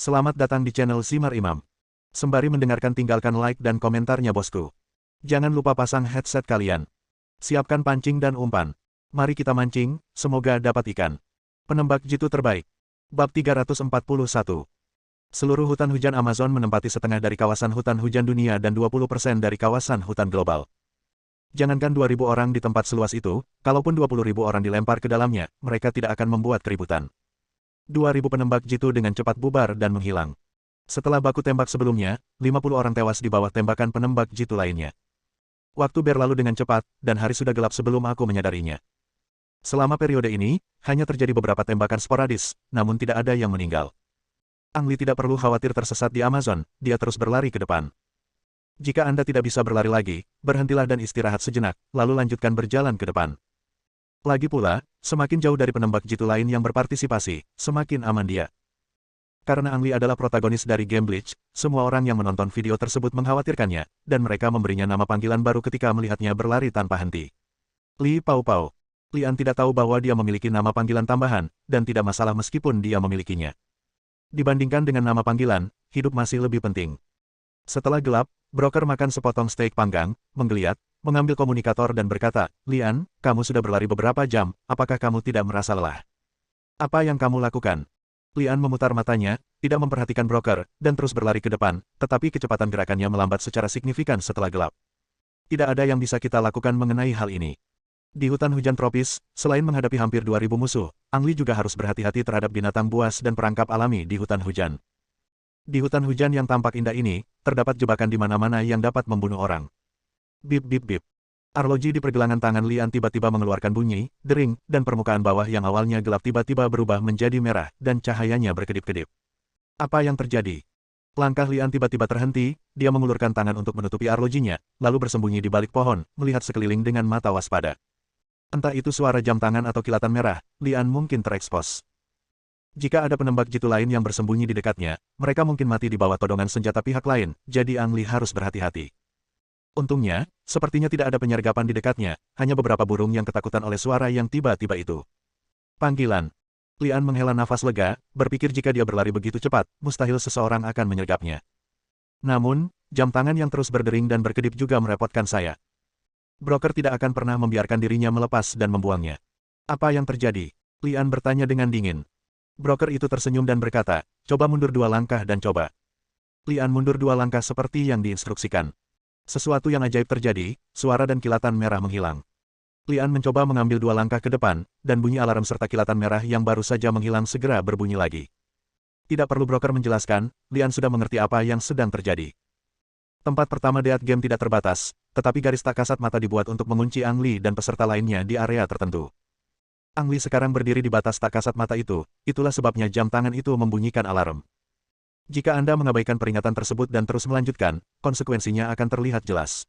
Selamat datang di channel Simar Imam. Sembari mendengarkan tinggalkan like dan komentarnya bosku. Jangan lupa pasang headset kalian. Siapkan pancing dan umpan. Mari kita mancing, semoga dapat ikan. Penembak jitu terbaik. Bab 341. Seluruh hutan hujan Amazon menempati setengah dari kawasan hutan hujan dunia dan 20% dari kawasan hutan global. Jangankan 2.000 orang di tempat seluas itu, kalaupun 20.000 orang dilempar ke dalamnya, mereka tidak akan membuat keributan. 2.000 penembak jitu dengan cepat bubar dan menghilang. Setelah baku tembak sebelumnya, 50 orang tewas di bawah tembakan penembak jitu lainnya. Waktu berlalu dengan cepat, dan hari sudah gelap sebelum aku menyadarinya. Selama periode ini, hanya terjadi beberapa tembakan sporadis, namun tidak ada yang meninggal. Ang Li tidak perlu khawatir tersesat di Amazon, dia terus berlari ke depan. Jika Anda tidak bisa berlari lagi, berhentilah dan istirahat sejenak, lalu lanjutkan berjalan ke depan. Lagi pula, semakin jauh dari penembak jitu lain yang berpartisipasi, semakin aman dia. Karena Ang Li adalah protagonis dari game Bleach, semua orang yang menonton video tersebut mengkhawatirkannya, dan mereka memberinya nama panggilan baru ketika melihatnya berlari tanpa henti. Li Pao Pao. Lian tidak tahu bahwa dia memiliki nama panggilan tambahan, dan tidak masalah meskipun dia memilikinya. Dibandingkan dengan nama panggilan, hidup masih lebih penting. Setelah gelap, broker makan sepotong steak panggang, menggeliat, mengambil komunikator dan berkata, "Lian, kamu sudah berlari beberapa jam, apakah kamu tidak merasa lelah? Apa yang kamu lakukan?" Lian memutar matanya, tidak memperhatikan broker, dan terus berlari ke depan, tetapi kecepatan gerakannya melambat secara signifikan setelah gelap. Tidak ada yang bisa kita lakukan mengenai hal ini. Di hutan hujan tropis, selain menghadapi hampir 2.000 musuh, Ang Li juga harus berhati-hati terhadap binatang buas dan perangkap alami di hutan hujan. Di hutan hujan yang tampak indah ini, terdapat jebakan di mana-mana yang dapat membunuh orang. Bip bip bip. Arloji di pergelangan tangan Lian tiba-tiba mengeluarkan bunyi, dering, dan permukaan bawah yang awalnya gelap tiba-tiba berubah menjadi merah, dan cahayanya berkedip-kedip. Apa yang terjadi? Langkah Lian tiba-tiba terhenti, dia mengulurkan tangan untuk menutupi arlojinya, lalu bersembunyi di balik pohon, melihat sekeliling dengan mata waspada. Entah itu suara jam tangan atau kilatan merah, Lian mungkin terekspos. Jika ada penembak jitu lain yang bersembunyi di dekatnya, mereka mungkin mati di bawah todongan senjata pihak lain, jadi Ang Li harus berhati-hati. Untungnya, sepertinya tidak ada penyergapan di dekatnya, hanya beberapa burung yang ketakutan oleh suara yang tiba-tiba itu. Panggilan. Lian menghela nafas lega, berpikir jika dia berlari begitu cepat, mustahil seseorang akan menyergapnya. Namun, jam tangan yang terus berdering dan berkedip juga merepotkan saya. Broker tidak akan pernah membiarkan dirinya melepas dan membuangnya. Apa yang terjadi? Lian bertanya dengan dingin. Broker itu tersenyum dan berkata, "Coba mundur 2 langkah dan coba." Lian mundur 2 langkah seperti yang diinstruksikan. Sesuatu yang ajaib terjadi, suara dan kilatan merah menghilang. Lian mencoba mengambil 2 langkah ke depan, dan bunyi alarm serta kilatan merah yang baru saja menghilang segera berbunyi lagi. Tidak perlu broker menjelaskan, Lian sudah mengerti apa yang sedang terjadi. Tempat pertama Death Game tidak terbatas, tetapi garis tak kasat mata dibuat untuk mengunci Ang Li dan peserta lainnya di area tertentu. Ang Li sekarang berdiri di batas tak kasat mata itu, itulah sebabnya jam tangan itu membunyikan alarm. Jika Anda mengabaikan peringatan tersebut dan terus melanjutkan, konsekuensinya akan terlihat jelas.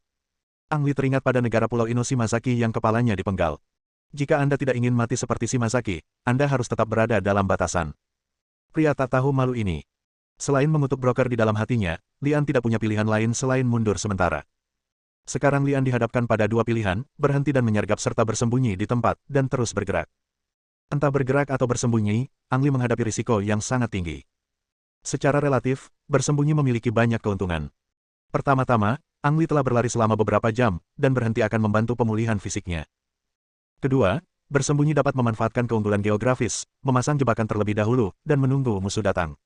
Ang Li teringat pada negara Pulau Ino Shimazaki yang kepalanya dipenggal. Jika Anda tidak ingin mati seperti Shimazaki, Anda harus tetap berada dalam batasan. Pria tak tahu malu ini. Selain mengutuk broker di dalam hatinya, Lian tidak punya pilihan lain selain mundur sementara. Sekarang Lian dihadapkan pada 2 pilihan, berhenti dan menyergap serta bersembunyi di tempat, dan terus bergerak. Entah bergerak atau bersembunyi, Ang Li menghadapi risiko yang sangat tinggi. Secara relatif, bersembunyi memiliki banyak keuntungan. Pertama-tama, Ang Li telah berlari selama beberapa jam, dan berhenti akan membantu pemulihan fisiknya. Kedua, bersembunyi dapat memanfaatkan keunggulan geografis, memasang jebakan terlebih dahulu, dan menunggu musuh datang.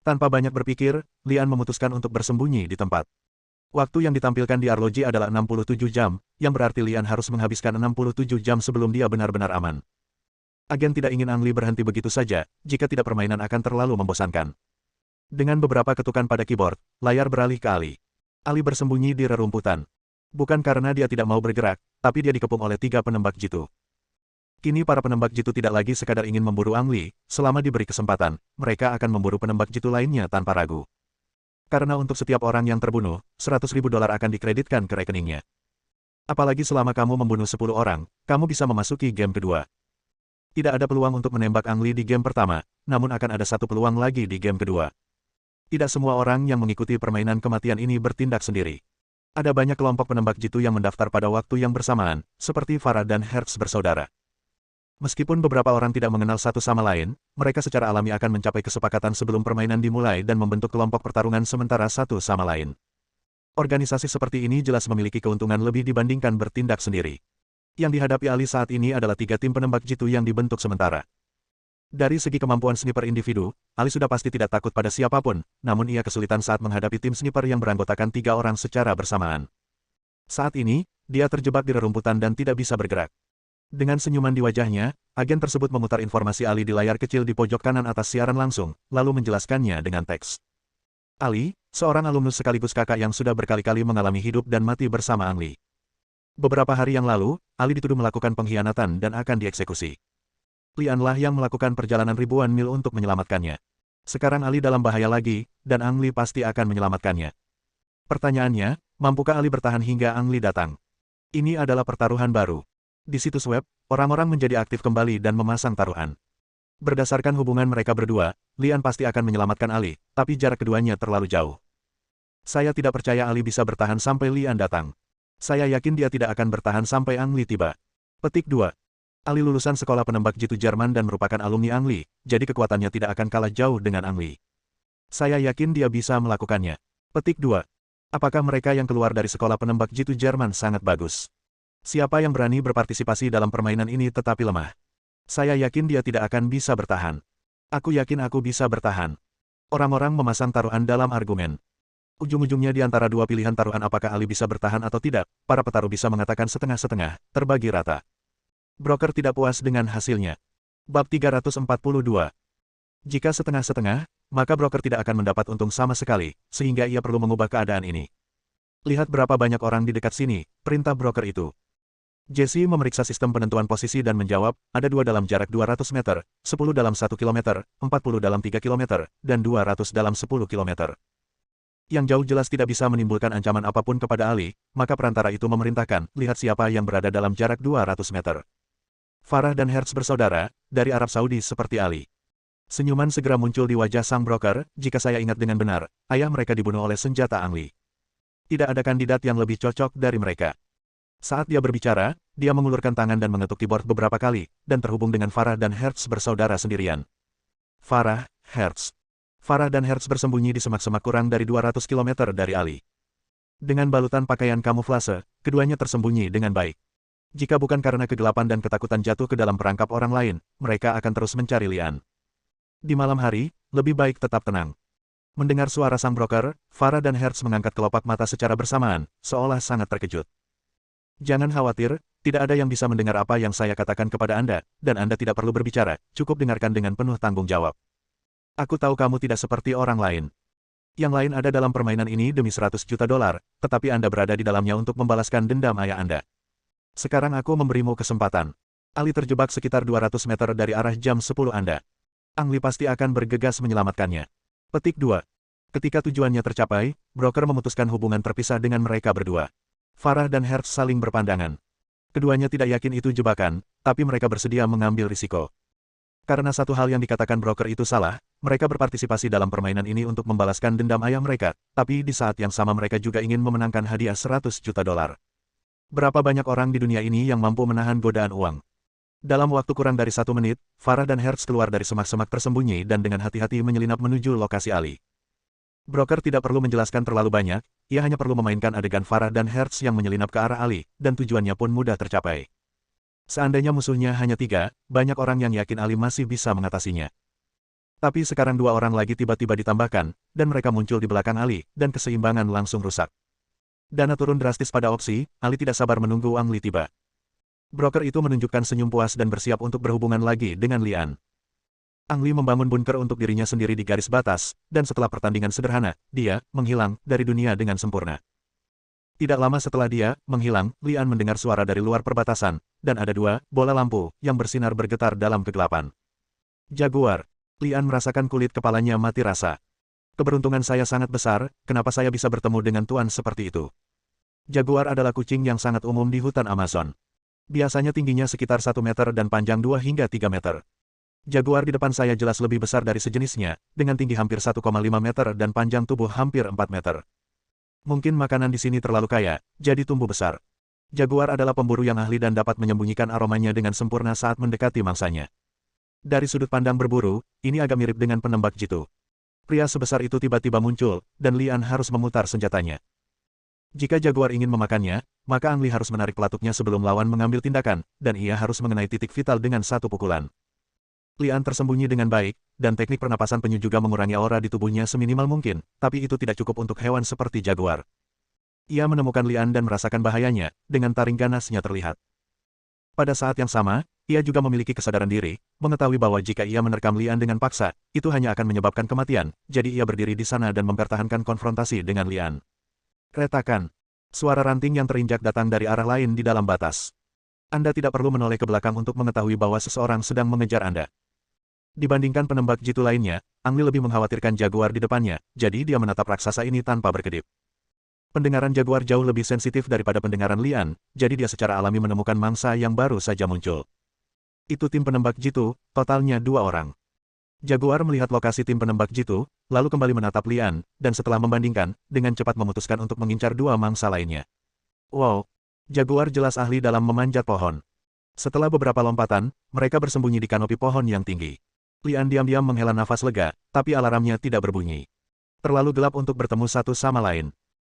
Tanpa banyak berpikir, Lian memutuskan untuk bersembunyi di tempat. Waktu yang ditampilkan di arloji adalah 67 jam, yang berarti Lian harus menghabiskan 67 jam sebelum dia benar-benar aman. Agen tidak ingin Ang Li berhenti begitu saja, jika tidak permainan akan terlalu membosankan. Dengan beberapa ketukan pada keyboard, layar beralih ke Ali. Ali bersembunyi di rerumputan. Bukan karena dia tidak mau bergerak, tapi dia dikepung oleh 3 penembak jitu. Kini para penembak jitu tidak lagi sekadar ingin memburu Ang Li, selama diberi kesempatan, mereka akan memburu penembak jitu lainnya tanpa ragu. Karena untuk setiap orang yang terbunuh, $100.000 akan dikreditkan ke rekeningnya. Apalagi selama kamu membunuh 10 orang, kamu bisa memasuki game kedua. Tidak ada peluang untuk menembak Ang Li di game pertama, namun akan ada 1 peluang lagi di game kedua. Tidak semua orang yang mengikuti permainan kematian ini bertindak sendiri. Ada banyak kelompok penembak jitu yang mendaftar pada waktu yang bersamaan, seperti Farah dan Hertz bersaudara. Meskipun beberapa orang tidak mengenal satu sama lain, mereka secara alami akan mencapai kesepakatan sebelum permainan dimulai dan membentuk kelompok pertarungan sementara satu sama lain. Organisasi seperti ini jelas memiliki keuntungan lebih dibandingkan bertindak sendiri. Yang dihadapi Ali saat ini adalah 3 tim penembak jitu yang dibentuk sementara. Dari segi kemampuan sniper individu, Ali sudah pasti tidak takut pada siapapun, namun ia kesulitan saat menghadapi tim sniper yang beranggotakan 3 orang secara bersamaan. Saat ini, dia terjebak di rerumputan dan tidak bisa bergerak. Dengan senyuman di wajahnya, agen tersebut memutar informasi Ali di layar kecil di pojok kanan atas siaran langsung, lalu menjelaskannya dengan teks. Ali, seorang alumnus sekaligus kakak yang sudah berkali-kali mengalami hidup dan mati bersama Ang Lee. Beberapa hari yang lalu, Ali dituduh melakukan pengkhianatan dan akan dieksekusi. Lianlah yang melakukan perjalanan ribuan mil untuk menyelamatkannya. Sekarang Ali dalam bahaya lagi, dan Ang Lee pasti akan menyelamatkannya. Pertanyaannya, mampukah Ali bertahan hingga Ang Lee datang? Ini adalah pertaruhan baru. Di situs web, orang-orang menjadi aktif kembali dan memasang taruhan. Berdasarkan hubungan mereka berdua, Lian pasti akan menyelamatkan Ali, tapi jarak keduanya terlalu jauh. Saya tidak percaya Ali bisa bertahan sampai Lian datang. Saya yakin dia tidak akan bertahan sampai Ang Lee tiba. Petik 2. Ali lulusan sekolah penembak jitu Jerman dan merupakan alumni Ang Lee, jadi kekuatannya tidak akan kalah jauh dengan Ang Lee. Saya yakin dia bisa melakukannya. Petik 2. Apakah mereka yang keluar dari sekolah penembak jitu Jerman sangat bagus? Siapa yang berani berpartisipasi dalam permainan ini tetapi lemah? Saya yakin dia tidak akan bisa bertahan. Aku yakin aku bisa bertahan. Orang-orang memasang taruhan dalam argumen. Ujung-ujungnya di antara dua pilihan taruhan apakah Ali bisa bertahan atau tidak, para petaruh bisa mengatakan setengah-setengah, terbagi rata. Broker tidak puas dengan hasilnya. Bab 342. Jika setengah-setengah, maka broker tidak akan mendapat untung sama sekali, sehingga ia perlu mengubah keadaan ini. Lihat berapa banyak orang di dekat sini, perintah broker itu. Jesse memeriksa sistem penentuan posisi dan menjawab, ada 2 dalam jarak 200 meter, 10 dalam 1 kilometer, 40 dalam 3 kilometer, dan 200 dalam 10 kilometer. Yang jauh jelas tidak bisa menimbulkan ancaman apapun kepada Ali, maka perantara itu memerintahkan, lihat siapa yang berada dalam jarak 200 meter. Farah dan Hertz bersaudara, dari Arab Saudi seperti Ali. Senyuman segera muncul di wajah sang broker, jika saya ingat dengan benar, ayah mereka dibunuh oleh senjata Ang Lee. Tidak ada kandidat yang lebih cocok dari mereka. Saat dia berbicara, dia mengulurkan tangan dan mengetuk keyboard beberapa kali, dan terhubung dengan Farah dan Hertz bersaudara sendirian. Farah, Hertz. Farah dan Hertz bersembunyi di semak-semak kurang dari 200 km dari Ali. Dengan balutan pakaian kamuflase, keduanya tersembunyi dengan baik. Jika bukan karena kegelapan dan ketakutan jatuh ke dalam perangkap orang lain, mereka akan terus mencari Lian. Di malam hari, lebih baik tetap tenang. Mendengar suara sang broker, Farah dan Hertz mengangkat kelopak mata secara bersamaan, seolah sangat terkejut. Jangan khawatir, tidak ada yang bisa mendengar apa yang saya katakan kepada Anda, dan Anda tidak perlu berbicara, cukup dengarkan dengan penuh tanggung jawab. Aku tahu kamu tidak seperti orang lain. Yang lain ada dalam permainan ini demi 100 juta dolar, tetapi Anda berada di dalamnya untuk membalaskan dendam ayah Anda. Sekarang aku memberimu kesempatan. Ali terjebak sekitar 200 meter dari arah jam 10 Anda. Ang Lee pasti akan bergegas menyelamatkannya. Petik 2. Ketika tujuannya tercapai, broker memutuskan hubungan terpisah dengan mereka berdua. Farah dan Hertz saling berpandangan. Keduanya tidak yakin itu jebakan, tapi mereka bersedia mengambil risiko. Karena satu hal yang dikatakan broker itu salah, mereka berpartisipasi dalam permainan ini untuk membalaskan dendam ayah mereka, tapi di saat yang sama mereka juga ingin memenangkan hadiah 100 juta dolar. Berapa banyak orang di dunia ini yang mampu menahan godaan uang? Dalam waktu kurang dari 1 menit, Farah dan Hertz keluar dari semak-semak tersembunyi dan dengan hati-hati menyelinap menuju lokasi Ali. Broker tidak perlu menjelaskan terlalu banyak, ia hanya perlu memainkan adegan Farah dan Hertz yang menyelinap ke arah Ali, dan tujuannya pun mudah tercapai. Seandainya musuhnya hanya 3, banyak orang yang yakin Ali masih bisa mengatasinya. Tapi sekarang 2 orang lagi tiba-tiba ditambahkan, dan mereka muncul di belakang Ali, dan keseimbangan langsung rusak. Dana turun drastis pada opsi, Ali tidak sabar menunggu Ang Lee tiba. Broker itu menunjukkan senyum puas dan bersiap untuk berhubungan lagi dengan Lian. Ang Lee membangun bunker untuk dirinya sendiri di garis batas, dan setelah pertandingan sederhana, dia menghilang dari dunia dengan sempurna. Tidak lama setelah dia menghilang, Lian mendengar suara dari luar perbatasan, dan ada 2 bola lampu yang bersinar bergetar dalam kegelapan. Jaguar. Lian merasakan kulit kepalanya mati rasa. Keberuntungan saya sangat besar, kenapa saya bisa bertemu dengan tuan seperti itu? Jaguar adalah kucing yang sangat umum di hutan Amazon. Biasanya tingginya sekitar 1 meter dan panjang 2 hingga 3 meter. Jaguar di depan saya jelas lebih besar dari sejenisnya, dengan tinggi hampir 1,5 meter dan panjang tubuh hampir 4 meter. Mungkin makanan di sini terlalu kaya, jadi tumbuh besar. Jaguar adalah pemburu yang ahli dan dapat menyembunyikan aromanya dengan sempurna saat mendekati mangsanya. Dari sudut pandang berburu, ini agak mirip dengan penembak jitu. Pria sebesar itu tiba-tiba muncul, dan Lian harus memutar senjatanya. Jika Jaguar ingin memakannya, maka Ang Li harus menarik pelatuknya sebelum lawan mengambil tindakan, dan ia harus mengenai titik vital dengan satu pukulan. Lian tersembunyi dengan baik, dan teknik pernapasan penyu juga mengurangi aura di tubuhnya seminimal mungkin, tapi itu tidak cukup untuk hewan seperti Jaguar. Ia menemukan Lian dan merasakan bahayanya, dengan taring ganasnya terlihat. Pada saat yang sama, ia juga memiliki kesadaran diri, mengetahui bahwa jika ia menerkam Lian dengan paksa, itu hanya akan menyebabkan kematian, jadi ia berdiri di sana dan mempertahankan konfrontasi dengan Lian. Retakan. Suara ranting yang terinjak datang dari arah lain di dalam batas. Anda tidak perlu menoleh ke belakang untuk mengetahui bahwa seseorang sedang mengejar Anda. Dibandingkan penembak jitu lainnya, Ang Li lebih mengkhawatirkan Jaguar di depannya, jadi dia menatap raksasa ini tanpa berkedip. Pendengaran Jaguar jauh lebih sensitif daripada pendengaran Lian, jadi dia secara alami menemukan mangsa yang baru saja muncul. Itu tim penembak jitu, totalnya 2 orang. Jaguar melihat lokasi tim penembak jitu, lalu kembali menatap Lian, dan setelah membandingkan, dengan cepat memutuskan untuk mengincar 2 mangsa lainnya. Wow! Jaguar jelas ahli dalam memanjat pohon. Setelah beberapa lompatan, mereka bersembunyi di kanopi pohon yang tinggi. Lian diam-diam menghela nafas lega, tapi alarmnya tidak berbunyi. Terlalu gelap untuk bertemu satu sama lain.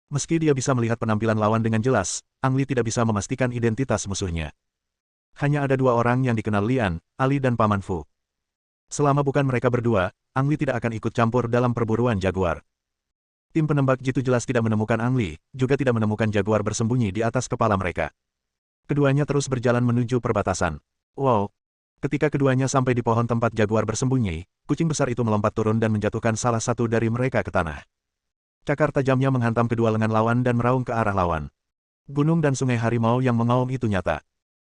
Meski dia bisa melihat penampilan lawan dengan jelas, Ang Li tidak bisa memastikan identitas musuhnya. Hanya ada 2 orang yang dikenal Lian, Ali dan Paman Fu. Selama bukan mereka berdua, Ang Li tidak akan ikut campur dalam perburuan Jaguar. Tim penembak jitu jelas tidak menemukan Ang Li, juga tidak menemukan Jaguar bersembunyi di atas kepala mereka. Keduanya terus berjalan menuju perbatasan. Wow! Ketika keduanya sampai di pohon tempat Jaguar bersembunyi, kucing besar itu melompat turun dan menjatuhkan salah satu dari mereka ke tanah. Cakar tajamnya menghantam kedua lengan lawan dan meraung ke arah lawan. Gunung dan sungai harimau yang mengaum itu nyata.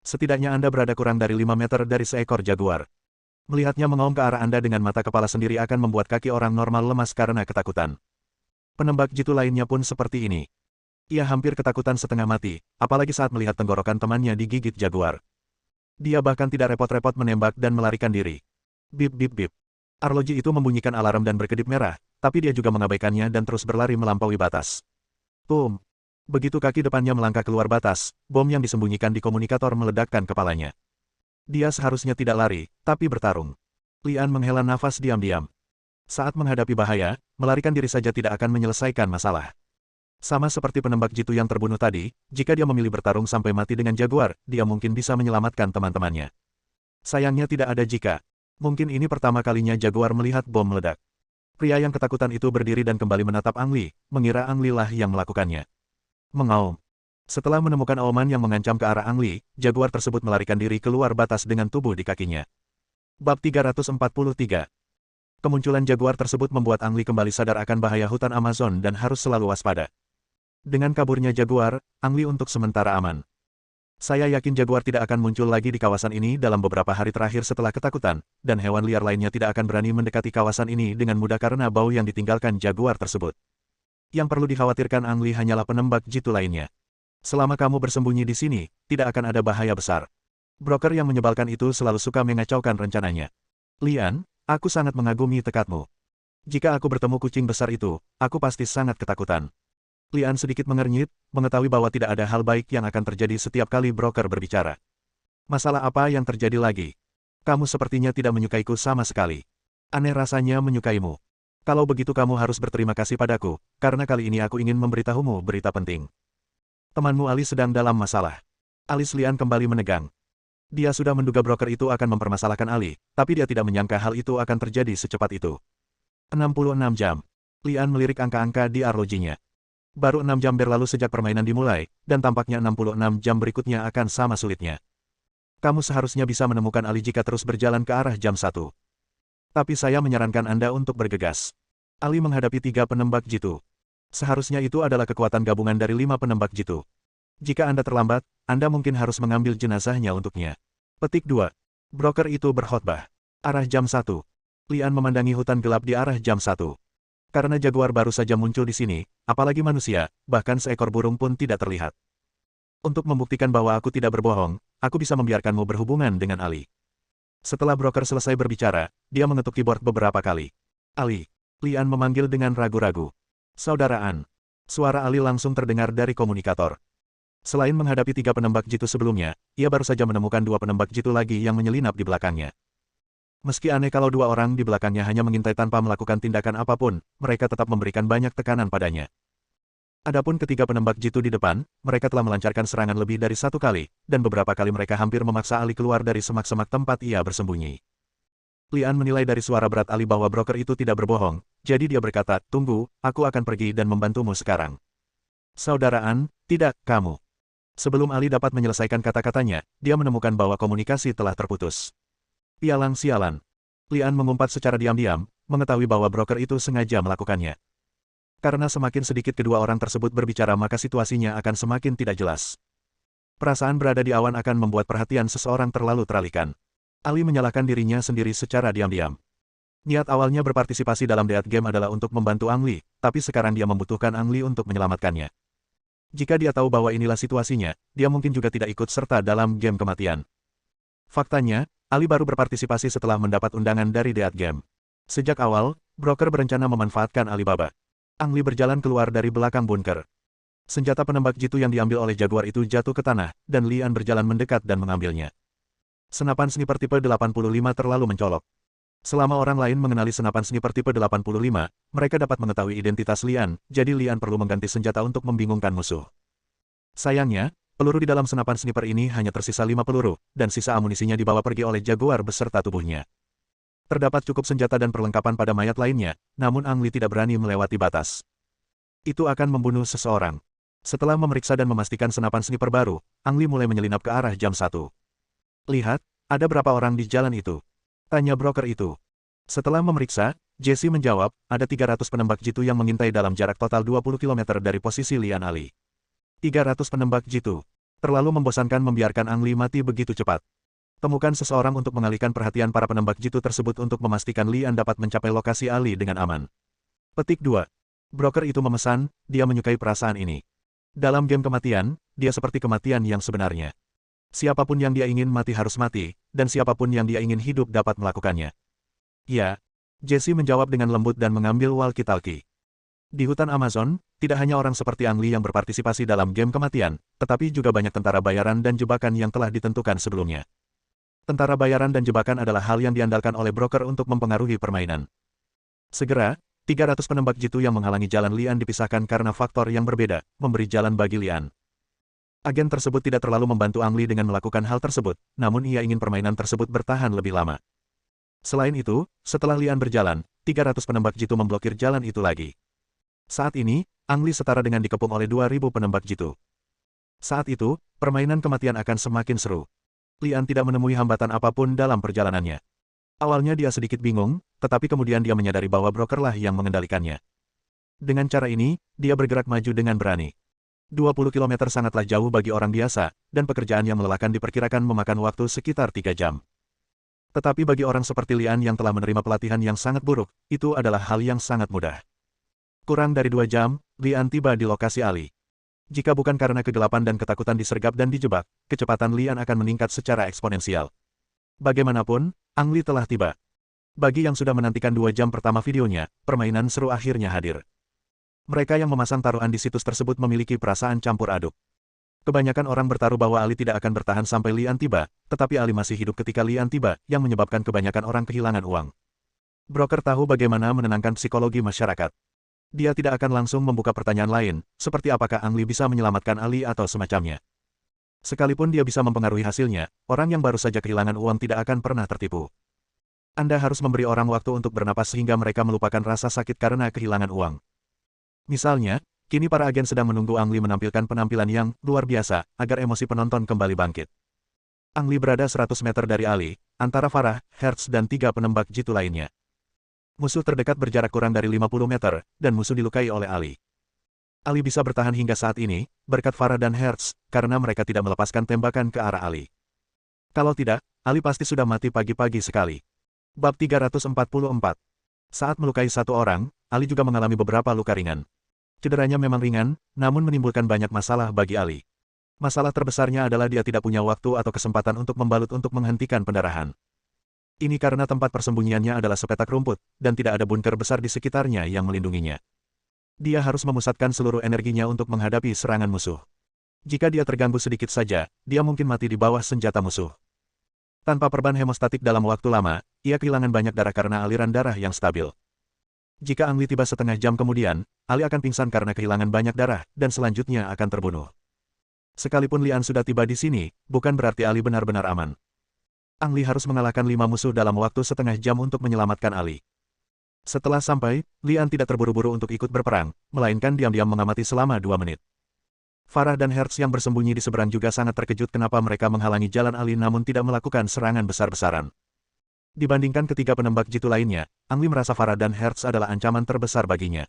Setidaknya Anda berada kurang dari 5 meter dari seekor Jaguar. Melihatnya mengaum ke arah Anda dengan mata kepala sendiri akan membuat kaki orang normal lemas karena ketakutan. Penembak jitu lainnya pun seperti ini. Ia hampir ketakutan setengah mati, apalagi saat melihat tenggorokan temannya digigit Jaguar. Dia bahkan tidak repot-repot menembak dan melarikan diri. Bip bip bip. Arloji itu membunyikan alarm dan berkedip merah, tapi dia juga mengabaikannya dan terus berlari melampaui batas. Boom! Begitu kaki depannya melangkah keluar batas, bom yang disembunyikan di komunikator meledakkan kepalanya. Dia seharusnya tidak lari, tapi bertarung. Lian menghela nafas diam-diam. Saat menghadapi bahaya, melarikan diri saja tidak akan menyelesaikan masalah. Sama seperti penembak jitu yang terbunuh tadi, jika dia memilih bertarung sampai mati dengan Jaguar, dia mungkin bisa menyelamatkan teman-temannya. Sayangnya tidak ada jika. Mungkin ini pertama kalinya Jaguar melihat bom meledak. Pria yang ketakutan itu berdiri dan kembali menatap Ang Li, mengira Ang Li lah yang melakukannya. Mengaum. Setelah menemukan auman yang mengancam ke arah Ang Li, Jaguar tersebut melarikan diri keluar batas dengan tubuh di kakinya. Bab 343. Kemunculan Jaguar tersebut membuat Ang Li kembali sadar akan bahaya hutan Amazon dan harus selalu waspada. Dengan kaburnya Jaguar, Ang Li untuk sementara aman. Saya yakin Jaguar tidak akan muncul lagi di kawasan ini dalam beberapa hari terakhir setelah ketakutan, dan hewan liar lainnya tidak akan berani mendekati kawasan ini dengan mudah karena bau yang ditinggalkan Jaguar tersebut. Yang perlu dikhawatirkan Ang Li hanyalah penembak jitu lainnya. Selama kamu bersembunyi di sini, tidak akan ada bahaya besar. Broker yang menyebalkan itu selalu suka mengacaukan rencananya. Lian, aku sangat mengagumi tekadmu. Jika aku bertemu kucing besar itu, aku pasti sangat ketakutan. Lian sedikit mengernyit, mengetahui bahwa tidak ada hal baik yang akan terjadi setiap kali broker berbicara. Masalah apa yang terjadi lagi? Kamu sepertinya tidak menyukaiku sama sekali. Aneh rasanya menyukaimu. Kalau begitu kamu harus berterima kasih padaku, karena kali ini aku ingin memberitahumu berita penting. Temanmu Ali sedang dalam masalah. Alis Lian kembali menegang. Dia sudah menduga broker itu akan mempermasalahkan Ali, tapi dia tidak menyangka hal itu akan terjadi secepat itu. 66 jam. Lian melirik angka-angka di arlojinya. Baru 6 jam berlalu sejak permainan dimulai, dan tampaknya 66 jam berikutnya akan sama sulitnya. Kamu seharusnya bisa menemukan Ali jika terus berjalan ke arah jam 1. Tapi saya menyarankan Anda untuk bergegas. Ali menghadapi 3 penembak jitu. Seharusnya itu adalah kekuatan gabungan dari 5 penembak jitu. Jika Anda terlambat, Anda mungkin harus mengambil jenazahnya untuknya. Petik 2. Broker itu berkhotbah. Arah jam 1. Lian memandangi hutan gelap di arah jam 1. Karena Jaguar baru saja muncul di sini, apalagi manusia, bahkan seekor burung pun tidak terlihat. Untuk membuktikan bahwa aku tidak berbohong, aku bisa membiarkanmu berhubungan dengan Ali. Setelah broker selesai berbicara, dia mengetuk keyboard beberapa kali. Ali. Lian memanggil dengan ragu-ragu. Saudaraan. Suara Ali langsung terdengar dari komunikator. Selain menghadapi 3 penembak jitu sebelumnya, ia baru saja menemukan 2 penembak jitu lagi yang menyelinap di belakangnya. Meski aneh kalau dua orang di belakangnya hanya mengintai tanpa melakukan tindakan apapun, mereka tetap memberikan banyak tekanan padanya. Adapun ketiga penembak jitu di depan, mereka telah melancarkan serangan lebih dari satu kali, dan beberapa kali mereka hampir memaksa Ali keluar dari semak-semak tempat ia bersembunyi. Lian menilai dari suara berat Ali bahwa broker itu tidak berbohong, jadi dia berkata, "Tunggu, aku akan pergi dan membantumu sekarang." "Saudaraan, tidak, kamu." Sebelum Ali dapat menyelesaikan kata-katanya, dia menemukan bahwa komunikasi telah terputus. Pialang sialan. Lian mengumpat secara diam-diam, mengetahui bahwa broker itu sengaja melakukannya. Karena semakin sedikit kedua orang tersebut berbicara maka situasinya akan semakin tidak jelas. Perasaan berada di awan akan membuat perhatian seseorang terlalu teralihkan. Ali menyalahkan dirinya sendiri secara diam-diam. Niat awalnya berpartisipasi dalam Death Game adalah untuk membantu Ang Li, tapi sekarang dia membutuhkan Ang Li untuk menyelamatkannya. Jika dia tahu bahwa inilah situasinya, dia mungkin juga tidak ikut serta dalam game kematian. Faktanya, Ali baru berpartisipasi setelah mendapat undangan dari Death Game. Sejak awal, broker berencana memanfaatkan Alibaba. Ang Li berjalan keluar dari belakang bunker. Senjata penembak jitu yang diambil oleh Jaguar itu jatuh ke tanah, dan Lian berjalan mendekat dan mengambilnya. Senapan sniper tipe 85 terlalu mencolok. Selama orang lain mengenali senapan sniper tipe 85, mereka dapat mengetahui identitas Lian, jadi Lian perlu mengganti senjata untuk membingungkan musuh. Sayangnya, peluru di dalam senapan sniper ini hanya tersisa 5 peluru, dan sisa amunisinya dibawa pergi oleh Jaguar beserta tubuhnya. Terdapat cukup senjata dan perlengkapan pada mayat lainnya, namun Ang Li tidak berani melewati batas. Itu akan membunuh seseorang. Setelah memeriksa dan memastikan senapan sniper baru, Ang Li mulai menyelinap ke arah jam 1. "Lihat, ada berapa orang di jalan itu?" tanya broker itu. Setelah memeriksa, Jesse menjawab, ada 300 penembak jitu yang mengintai dalam jarak total 20 km dari posisi Lian Ali. 300 penembak jitu. Terlalu membosankan membiarkan Ang Li mati begitu cepat. Temukan seseorang untuk mengalihkan perhatian para penembak jitu tersebut untuk memastikan Lian dapat mencapai lokasi Ali dengan aman. Petik 2. Broker itu memesan, dia menyukai perasaan ini. Dalam game kematian, dia seperti kematian yang sebenarnya. Siapapun yang dia ingin mati harus mati, dan siapapun yang dia ingin hidup dapat melakukannya. Ya. Jesse menjawab dengan lembut dan mengambil walkie-talkie. Di hutan Amazon, tidak hanya orang seperti Ang Li yang berpartisipasi dalam game kematian, tetapi juga banyak tentara bayaran dan jebakan yang telah ditentukan sebelumnya. Tentara bayaran dan jebakan adalah hal yang diandalkan oleh broker untuk mempengaruhi permainan. Segera, 300 penembak jitu yang menghalangi jalan Lian dipisahkan karena faktor yang berbeda, memberi jalan bagi Lian. Agen tersebut tidak terlalu membantu Ang Li dengan melakukan hal tersebut, namun ia ingin permainan tersebut bertahan lebih lama. Selain itu, setelah Lian berjalan, 300 penembak jitu memblokir jalan itu lagi. Saat ini, Ang Li setara dengan dikepung oleh 2.000 penembak jitu. Saat itu, permainan kematian akan semakin seru. Lian tidak menemui hambatan apapun dalam perjalanannya. Awalnya dia sedikit bingung, tetapi kemudian dia menyadari bahwa brokerlah yang mengendalikannya. Dengan cara ini, dia bergerak maju dengan berani. 20 km sangatlah jauh bagi orang biasa, dan pekerjaan yang melelahkan diperkirakan memakan waktu sekitar 3 jam. Tetapi bagi orang seperti Lian yang telah menerima pelatihan yang sangat buruk, itu adalah hal yang sangat mudah. Kurang dari 2 jam, Lian tiba di lokasi Ali. Jika bukan karena kegelapan dan ketakutan disergap dan dijebak, kecepatan Lian akan meningkat secara eksponensial. Bagaimanapun, Ang Li telah tiba. Bagi yang sudah menantikan 2 jam pertama videonya, permainan seru akhirnya hadir. Mereka yang memasang taruhan di situs tersebut memiliki perasaan campur aduk. Kebanyakan orang bertaruh bahwa Ali tidak akan bertahan sampai Lian tiba, tetapi Ali masih hidup ketika Lian tiba, yang menyebabkan kebanyakan orang kehilangan uang. Broker tahu bagaimana menenangkan psikologi masyarakat. Dia tidak akan langsung membuka pertanyaan lain, seperti apakah Ang Li bisa menyelamatkan Ali atau semacamnya. Sekalipun dia bisa mempengaruhi hasilnya, orang yang baru saja kehilangan uang tidak akan pernah tertipu. Anda harus memberi orang waktu untuk bernapas sehingga mereka melupakan rasa sakit karena kehilangan uang. Misalnya, kini para agen sedang menunggu Ang Li menampilkan penampilan yang luar biasa, agar emosi penonton kembali bangkit. Ang Li berada 100 meter dari Ali, antara Farah, Hertz dan 3 penembak jitu lainnya. Musuh terdekat berjarak kurang dari 50 meter, dan musuh dilukai oleh Ali. Ali bisa bertahan hingga saat ini, berkat Farah dan Hertz, karena mereka tidak melepaskan tembakan ke arah Ali. Kalau tidak, Ali pasti sudah mati pagi-pagi sekali. Bab 344. Saat melukai satu orang, Ali juga mengalami beberapa luka ringan. Cederanya memang ringan, namun menimbulkan banyak masalah bagi Ali. Masalah terbesarnya adalah dia tidak punya waktu atau kesempatan untuk membalut untuk menghentikan pendarahan. Ini karena tempat persembunyiannya adalah sepetak rumput, dan tidak ada bunker besar di sekitarnya yang melindunginya. Dia harus memusatkan seluruh energinya untuk menghadapi serangan musuh. Jika dia terganggu sedikit saja, dia mungkin mati di bawah senjata musuh. Tanpa perban hemostatik dalam waktu lama, ia kehilangan banyak darah karena aliran darah yang stabil. Jika Ang Li tiba setengah jam kemudian, Ali akan pingsan karena kehilangan banyak darah, dan selanjutnya akan terbunuh. Sekalipun Lian sudah tiba di sini, bukan berarti Ali benar-benar aman. Ang Li harus mengalahkan 5 musuh dalam waktu setengah jam untuk menyelamatkan Ali. Setelah sampai, Lian tidak terburu-buru untuk ikut berperang, melainkan diam-diam mengamati selama 2 menit. Farah dan Hertz yang bersembunyi di seberang juga sangat terkejut kenapa mereka menghalangi jalan Ali namun tidak melakukan serangan besar-besaran. Dibandingkan ketiga penembak jitu lainnya, Ang Li merasa Farah dan Hertz adalah ancaman terbesar baginya.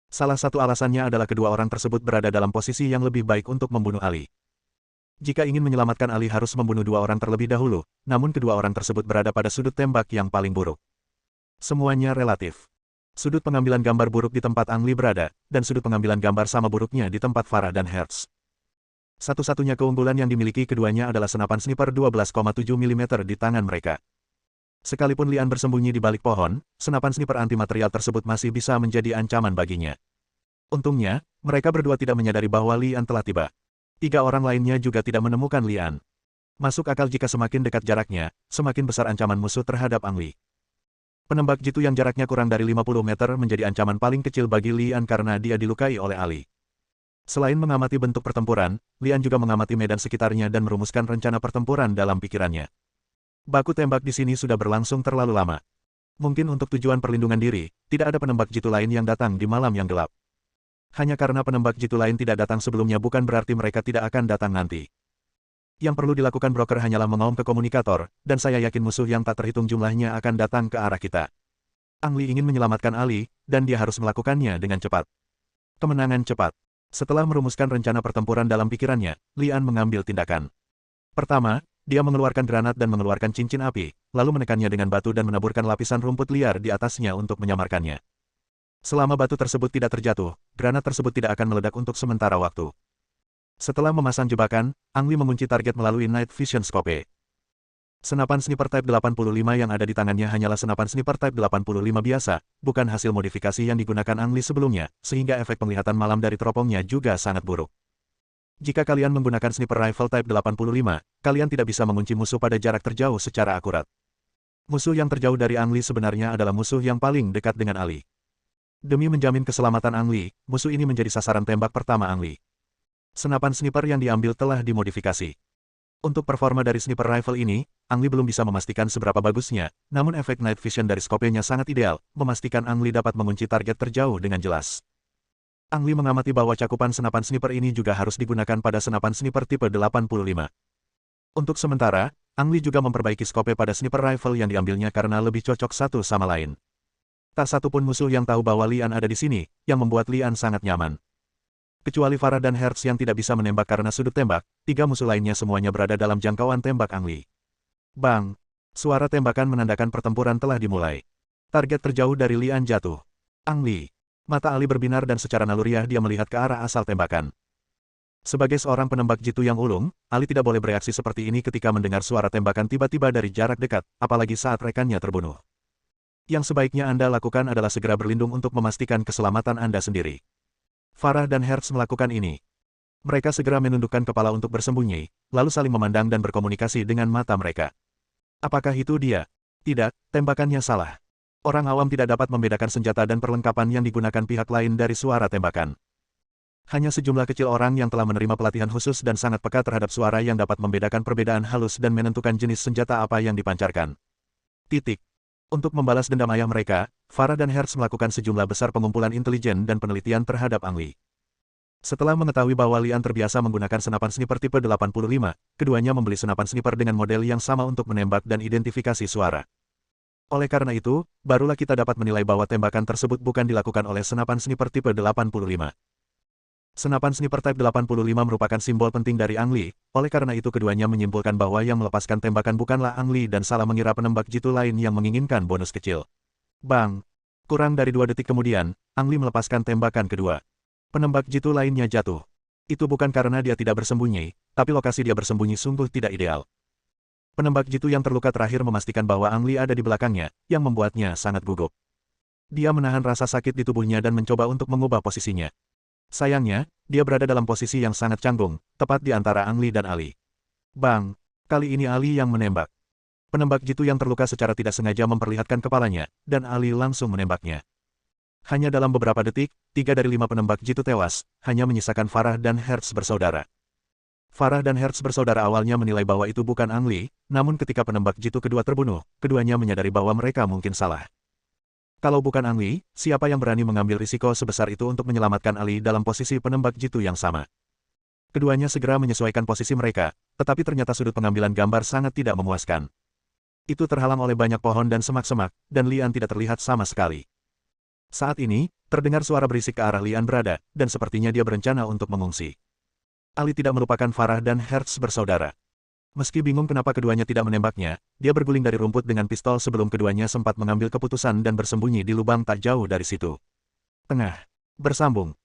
Salah satu alasannya adalah kedua orang tersebut berada dalam posisi yang lebih baik untuk membunuh Ali. Jika ingin menyelamatkan Ali harus membunuh 2 orang terlebih dahulu, namun kedua orang tersebut berada pada sudut tembak yang paling buruk. Semuanya relatif. Sudut pengambilan gambar buruk di tempat Ang Li berada, dan sudut pengambilan gambar sama buruknya di tempat Farah dan Hertz. Satu-satunya keunggulan yang dimiliki keduanya adalah senapan sniper 12,7 mm di tangan mereka. Sekalipun Lian bersembunyi di balik pohon, senapan sniper antimaterial tersebut masih bisa menjadi ancaman baginya. Untungnya, mereka berdua tidak menyadari bahwa Lian telah tiba. 3 orang lainnya juga tidak menemukan Lian. Masuk akal jika semakin dekat jaraknya, semakin besar ancaman musuh terhadap Ang Li. Penembak jitu yang jaraknya kurang dari 50 meter menjadi ancaman paling kecil bagi Lian karena dia dilukai oleh Ali. Selain mengamati bentuk pertempuran, Lian juga mengamati medan sekitarnya dan merumuskan rencana pertempuran dalam pikirannya. Baku tembak di sini sudah berlangsung terlalu lama. Mungkin untuk tujuan perlindungan diri, tidak ada penembak jitu lain yang datang di malam yang gelap. Hanya karena penembak jitu lain tidak datang sebelumnya bukan berarti mereka tidak akan datang nanti. Yang perlu dilakukan broker hanyalah mengaum ke komunikator, dan saya yakin musuh yang tak terhitung jumlahnya akan datang ke arah kita. Ang Li ingin menyelamatkan Ali, dan dia harus melakukannya dengan cepat. Kemenangan cepat. Setelah merumuskan rencana pertempuran dalam pikirannya, Lian mengambil tindakan. Pertama, dia mengeluarkan granat dan mengeluarkan cincin api, lalu menekannya dengan batu dan menaburkan lapisan rumput liar di atasnya untuk menyamarkannya. Selama batu tersebut tidak terjatuh, granat tersebut tidak akan meledak untuk sementara waktu. Setelah memasang jebakan, Ang Li mengunci target melalui Night Vision Scope. Senapan sniper Type 85 yang ada di tangannya hanyalah senapan sniper Type 85 biasa, bukan hasil modifikasi yang digunakan Ang Li sebelumnya, sehingga efek penglihatan malam dari teropongnya juga sangat buruk. Jika kalian menggunakan sniper rifle Type 85, kalian tidak bisa mengunci musuh pada jarak terjauh secara akurat. Musuh yang terjauh dari Ang Li sebenarnya adalah musuh yang paling dekat dengan Ali. Demi menjamin keselamatan Ang Li, musuh ini menjadi sasaran tembak pertama Ang Li. Senapan sniper yang diambil telah dimodifikasi. Untuk performa dari sniper rifle ini, Ang Li belum bisa memastikan seberapa bagusnya, namun efek night vision dari skopenya sangat ideal, memastikan Ang Li dapat mengunci target terjauh dengan jelas. Ang Li mengamati bahwa cakupan senapan sniper ini juga harus digunakan pada senapan sniper tipe 85. Untuk sementara, Ang Li juga memperbaiki skope pada sniper rifle yang diambilnya karena lebih cocok satu sama lain. Tak satu pun musuh yang tahu bahwa Lian ada di sini, yang membuat Lian sangat nyaman. Kecuali Farah dan Hertz yang tidak bisa menembak karena sudut tembak, 3 musuh lainnya semuanya berada dalam jangkauan tembak Ang Li. Bang! Suara tembakan menandakan pertempuran telah dimulai. Target terjauh dari Lian jatuh. Ang Li. Mata Ali berbinar dan secara naluriah dia melihat ke arah asal tembakan. Sebagai seorang penembak jitu yang ulung, Ali tidak boleh bereaksi seperti ini ketika mendengar suara tembakan tiba-tiba dari jarak dekat, apalagi saat rekannya terbunuh. Yang sebaiknya Anda lakukan adalah segera berlindung untuk memastikan keselamatan Anda sendiri. Farah dan Hertz melakukan ini. Mereka segera menundukkan kepala untuk bersembunyi, lalu saling memandang dan berkomunikasi dengan mata mereka. Apakah itu dia? Tidak, tembakannya salah. Orang awam tidak dapat membedakan senjata dan perlengkapan yang digunakan pihak lain dari suara tembakan. Hanya sejumlah kecil orang yang telah menerima pelatihan khusus dan sangat peka terhadap suara yang dapat membedakan perbedaan halus dan menentukan jenis senjata apa yang dipancarkan. Titik. Untuk membalas dendam ayah mereka, Farah dan Hertz melakukan sejumlah besar pengumpulan intelijen dan penelitian terhadap Ang Li. Setelah mengetahui bahwa Lian terbiasa menggunakan senapan sniper tipe 85, keduanya membeli senapan sniper dengan model yang sama untuk menembak dan identifikasi suara. Oleh karena itu, barulah kita dapat menilai bahwa tembakan tersebut bukan dilakukan oleh senapan sniper tipe 85. Senapan sniper Type 85 merupakan simbol penting dari Ang Li, oleh karena itu keduanya menyimpulkan bahwa yang melepaskan tembakan bukanlah Ang Li dan salah mengira penembak jitu lain yang menginginkan bonus kecil. Bang! Kurang dari 2 detik kemudian, Ang Li melepaskan tembakan kedua. Penembak jitu lainnya jatuh. Itu bukan karena dia tidak bersembunyi, tapi lokasi dia bersembunyi sungguh tidak ideal. Penembak jitu yang terluka terakhir memastikan bahwa Ang Li ada di belakangnya, yang membuatnya sangat gugup. Dia menahan rasa sakit di tubuhnya dan mencoba untuk mengubah posisinya. Sayangnya, dia berada dalam posisi yang sangat canggung, tepat di antara Ang Li dan Ali. Bang! Kali ini Ali yang menembak. Penembak jitu yang terluka secara tidak sengaja memperlihatkan kepalanya, dan Ali langsung menembaknya. Hanya dalam beberapa detik, 3 dari 5 penembak jitu tewas, hanya menyisakan Farah dan Hertz bersaudara. Farah dan Hertz bersaudara awalnya menilai bahwa itu bukan Ang Li, namun ketika penembak jitu kedua terbunuh, keduanya menyadari bahwa mereka mungkin salah. Kalau bukan Ang Li, siapa yang berani mengambil risiko sebesar itu untuk menyelamatkan Ali dalam posisi penembak jitu yang sama? Keduanya segera menyesuaikan posisi mereka, tetapi ternyata sudut pengambilan gambar sangat tidak memuaskan. Itu terhalang oleh banyak pohon dan semak-semak, dan Lian tidak terlihat sama sekali. Saat ini, terdengar suara berisik ke arah Lian berada, dan sepertinya dia berencana untuk mengungsi. Ali tidak melupakan Farah dan Hertz bersaudara. Meski bingung kenapa keduanya tidak menembaknya, dia berguling dari rumput dengan pistol sebelum keduanya sempat mengambil keputusan dan bersembunyi di lubang tak jauh dari situ. Tengah. Bersambung.